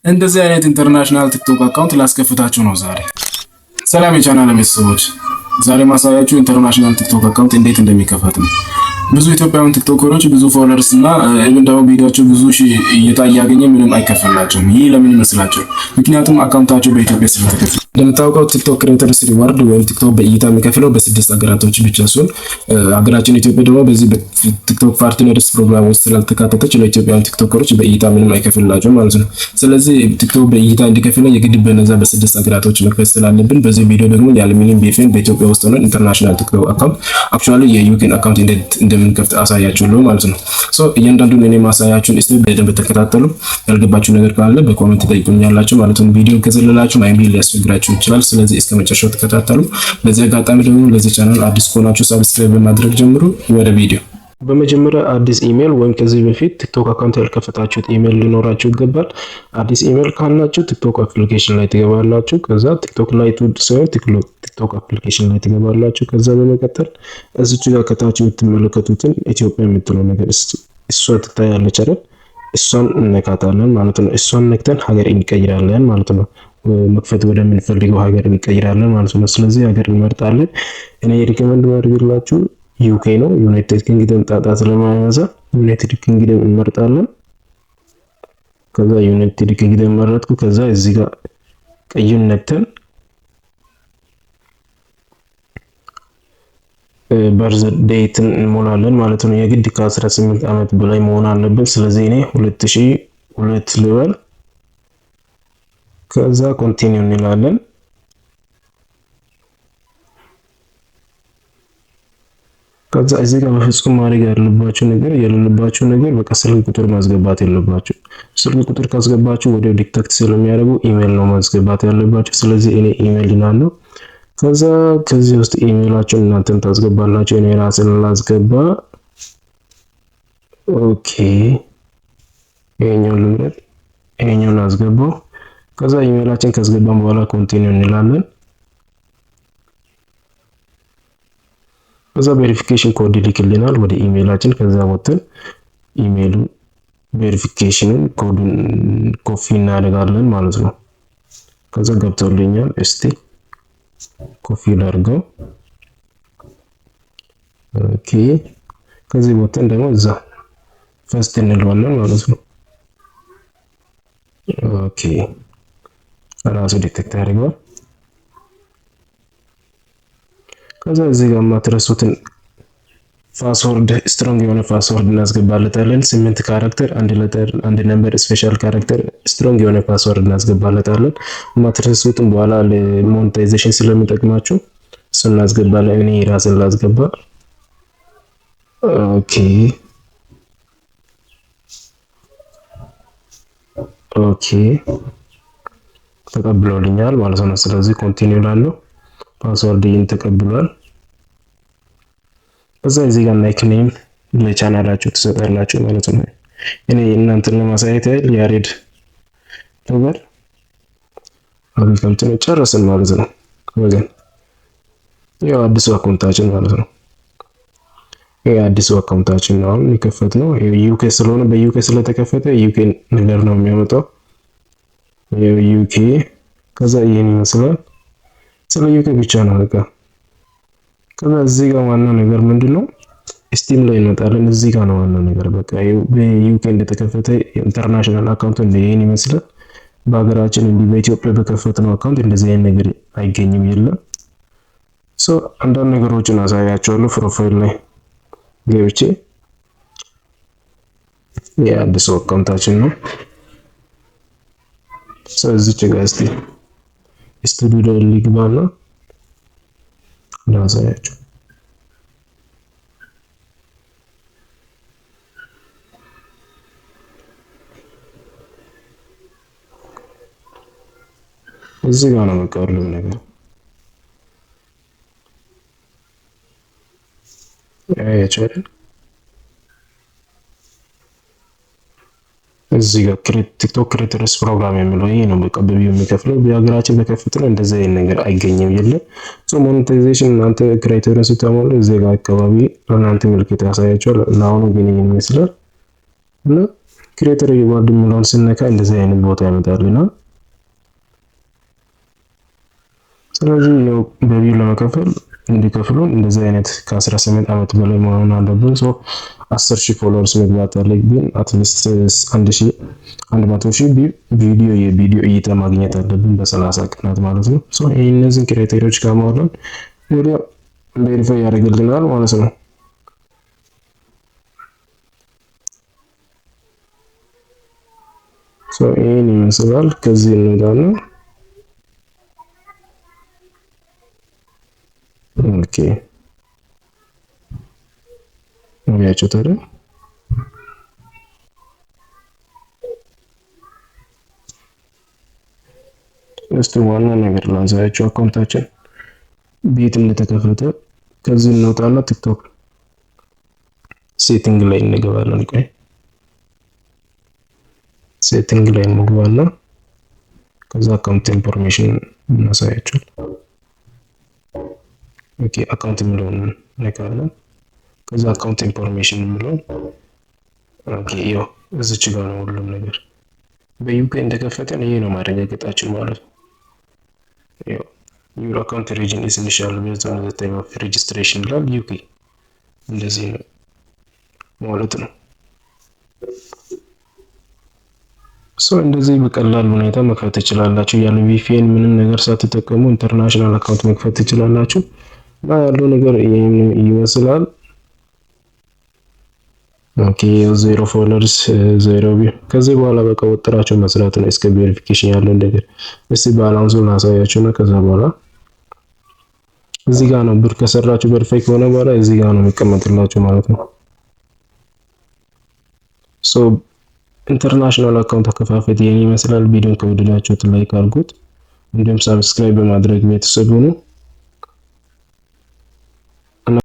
እንደዚህ አይነት ኢንተርናሽናል ቲክቶክ አካውንት ላስከፍታችሁ ነው ዛሬ። ሰላም የቻናል ቤተሰቦች፣ ዛሬ ማሳያችሁ ኢንተርናሽናል ቲክቶክ አካውንት እንዴት እንደሚከፈት ነው። ብዙ ኢትዮጵያውያን ቲክቶከሮች ብዙ ፎሎወርስ እና እንደው ቪዲዮአቸው ብዙ ሺህ እይታ እያገኘ ምንም አይከፈላቸውም። ይህ ለምን ይመስላችሁ? ምክንያቱም አካውንታቸው በኢትዮጵያ ስለተከፈተ። እንደምታውቀው ቲክቶክ ክሬተርስ ሪዋርድ ወይም ቲክቶክ በእይታ የሚከፍለው በ6 ሀገራቶች ብቻ ሲሆን ሀገራችን ኢትዮጵያ ደግሞ በዚህ በቲክቶክ ፓርትነርስ ፕሮግራም ውስጥ ስላልተካተተች ለኢትዮጵያውያን ቲክቶከሮች በእይታ ምንም አይከፍላቸው ማለት ነው። ስለዚህ ቲክቶክ በእይታ እንዲከፍል የግድ በነዛ በ6 ሀገራቶች መክፈት ስላለብን በዚህ ቪዲዮ ደግሞ ያለምንም ቪፒኤን በኢትዮጵያ ውስጥ ሆነን ኢንተርናሽናል ቲክቶክ አካውንት አክቹአሊ የዩኬን አካውንት እንደምንከፍት አሳያችኋለሁ ማለት ነው። እያንዳንዱን እኔ ማሳያችሁን እስቲ በደንብ ተከታተሉ። ያልገባችሁ ነገር ካለ በኮሜንት ጠይቁኛላችሁ ማለት ነው። ቪዲዮን ከዘለላችሁ ማይቢ ሊያስቸግራችሁ ይችላል። ስለዚህ እስከ መጨረሻው ተከታተሉ። በዚህ አጋጣሚ ደግሞ ለዚህ ቻናል አዲስ ከሆናችሁ ሰብስክራይብ በማድረግ ጀምሩ። ወደ ቪዲዮ። በመጀመሪያ አዲስ ኢሜል ወይም ከዚህ በፊት ቲክቶክ አካውንት ያልከፈታችሁት ኢሜል ሊኖራችሁ ይገባል። አዲስ ኢሜል ካላችሁ ቲክቶክ አፕሊኬሽን ላይ ትገባላችሁ። ከዛ ቲክቶክ ላይ ሳይሆን ቲክቶክ አፕሊኬሽን ላይ ትገባላችሁ። ከዛ በመቀጠል እዚች ጋር ከታች የምትመለከቱትን ኢትዮጵያ የምትለው ነገር እሷ ትታያለች አይደል? እሷን እንነካታለን ማለት ነው። እሷን ነክተን ሀገር እንቀይራለን ማለት ነው። መክፈት ወደምንፈልገው ሀገር እንቀይራለን ማለት ነው። ስለዚህ ሀገር እንመርጣለን። እኔ ሪከመንድ ማድረግላችሁ ዩኬ ነው። ዩናይትድ ኪንግደም ጣጣ ስለማያበዛ ዩናይትድ ኪንግደም እንመርጣለን። ከዛ ዩናይትድ ኪንግደም መረጥኩ። ከዛ እዚህ ጋር ቀዩን ነክተን በርዝ ዴትን እንሞላለን ማለት ነው። የግድ ከ18 ዓመት በላይ መሆን አለበት። ስለዚህ እኔ 2002 ልበል። ከዛ ኮንቲኒው እንላለን። ከዛ እዚህ ጋር በፍጹም ማድረግ ያለባችሁ ነገር በቃ ስልክ ቁጥር ማስገባት የለባችሁ። ስልክ ቁጥር ካስገባችሁ ወዲያው ዲቴክት ስለሚያደርጉ ኢሜል ነው ማስገባት ያለባችሁ። ስለዚህ እኔ ኢሜል ይላለው። ከዛ ከዚህ ውስጥ ኢሜላችሁን እናንተም ታስገባላችሁ። እኔ ራሴን ላስገባ። ኦኬ ይሄኛውን አስገባው። ከዛ ኢሜላችን ካስገባን በኋላ ኮንቲኒው እንላለን። ከዛ ቬሪፊኬሽን ኮድ ይልክልናል ወደ ኢሜላችን። ከዛ ወጥተን ኢሜሉ ቬሪፊኬሽንን ኮዱን ኮፒ እናደርጋለን ማለት ነው። ከዛ ገብቶልኛል። እስቲ ኮፒ ላድርገው። ኦኬ ከዚህ ወጥተን ደግሞ እዛ ፈስት እንለዋለን ማለት ነው። ኦኬ ራሱ ዲቴክት ያደርገዋል። ከዛ እዚህ ጋር ማትረሱትን ፓስወርድ ስትሮንግ የሆነ ፓስወርድ እናስገባለታለን። 8 ካራክተር፣ አንድ ሌተር፣ አንድ ነምበር፣ ስፔሻል ካራክተር ስትሮንግ የሆነ ፓስወርድ እናስገባለታለን። ማትረሱትን በኋላ ለሞኔታይዜሽን ስለሚጠቅማችሁ እሱን እናስገባለን። እኔ ራስን ላስገባ። ኦኬ ተቀብሎልኛል ማለት ነው። ስለዚህ ኮንቲኒው ላለው ፓስወርድ ተቀብሏል። ከዛ እዚህ ጋር ላይክ ኔም ለቻናላችሁ ትሰጣላችሁ ማለት ነው። እኔ እናንተን ለማሳየት ያህል ያሬድ ነገር አብልተን ጨረስን ማለት ነው። ወገን ያው አዲሱ አካውንታችን ማለት ነው። ይሄ አዲሱ አካውንታችን ነው አሁን የከፈት ነው። ዩኬ ስለሆነ በዩኬ ስለተከፈተ ዩኬ ነገር ነው የሚያመጣው። ዩኬ ከዛ ይሄን ይመስላል። ስለ ዩኬ ብቻ ነው በቃ። ከዛ እዚህ ጋር ዋናው ነገር ምንድነው? ስቲም ላይ እንመጣለን። እዚህ ጋር ነው ዋናው ነገር በቃ በዩኬ እንደተከፈተ ኢንተርናሽናል አካውንት ይሄን ይመስላል። በሀገራችን እንዲህ በኢትዮጵያ በከፈትነው አካውንት እንደዚህ አይነት ነገር አይገኝም፣ የለም። አንዳንድ ነገሮችን አሳያቸዋለሁ። ፕሮፋይል ላይ ገብቼ የአዲሱ አካውንታችን ነው። እዚች ጋር እስቲ ስቱዲዮ ሊግባና ላሳያችሁ። እዚህ ጋር ነው በቃ ሁሉም ነገር ያያችኋል። እዚህ ጋር ቲክቶክ ክሬተርስ ፕሮግራም የሚለው ይሄ ነው በቃ በቢዩ የሚከፍለው። በሀገራችን በከፍተኛ እንደዚህ አይነት ነገር አይገኝም፣ የለም። ሞኔታይዜሽን እናንተ ክሬተርን ስትሞሉ እዚህ ጋር አካባቢ ለእናንተ ምልክት ያሳያችኋል። ለአሁኑ ግን ይሄን ይመስላል እና ክሬተር ሪዋርድ የሚለውን ስነካ እንደዚህ አይነት ቦታ ያመጣልናል። ስለዚህ ያው በቪው ለመከፈል እንዲከፍሉን እንደዚህ አይነት ከ18 ዓመት በላይ መሆን አለብን። 10,000 ፎሎወርስ መግባት አለብን። አትሊስት 100,000 የቪዲዮ እይታ ማግኘት አለብን በ30 ቀናት ማለት ነው። እነዚህን ክራይቴሪያዎች ካሟላን ወዲያ ቬሪፋይ ያደርግልናል ማለት ነው። ይህን ይመስላል። ከዚህ እንወጣለን። ኦኬ አያችሁ ታዲያ እስቲ ዋና ነገር ላሳያችሁ። አካውንታችን ቤት እንደተከፈተ ከዚህ እንወጣና ቲክቶክ ሴቲንግ ላይ እንገባለን። ቆይ ሴቲንግ ላይ እንገባና ከዛ አካውንት ኢንፎርሜሽን እናሳያችሁ። ኦኬ አካውንት የሚለውን ነካለን። ከዛ አካውንት ኢንፎርሜሽን የሚለውን ኦኬ ያው እዚች ጋር ነው ሁሉም ነገር በዩኬ እንደከፈተን ይሄ ነው ማረጋገጣችን ማለት ነው። ያው ዩር አካውንት ሪጅን ኢዝ ኢኒሺያል ቤዝድ ኦን ዘ ታይም ኦፍ ሬጅስትሬሽን ይላል። ዩኬ እንደዚህ ነው ማለት ነው። እንደዚህ በቀላል ሁኔታ መክፈት ትችላላችሁ። ያለ ቪፒኤን ምንም ነገር ሳትጠቀሙ ኢንተርናሽናል አካውንት መክፈት ትችላላችሁ። እና ያለው ነገር ይመስላል። ኦኬ 0 ፎሎወርስ 0 ቪው። ከዚህ በኋላ በቃ ወጥራችሁ መስራት ነው እስከ ቬሪፊኬሽን ያለው ነገር። እስቲ ባላንሱን ላሳያችሁና ከዛ በኋላ እዚህ ጋር ነው ብር ከሰራችሁ ቬሪፋይ ከሆነ በኋላ እዚህ ጋር ነው የሚቀመጥላችሁ ማለት ነው። ኢንተርናሽናል አካውንት አከፋፈት ይሄን ይመስላል። ቪዲዮን ከወደዳችሁት ላይክ አድርጉት፣ እንዲሁም ሰብስክራይብ በማድረግ ቤተሰብ ሁኑ።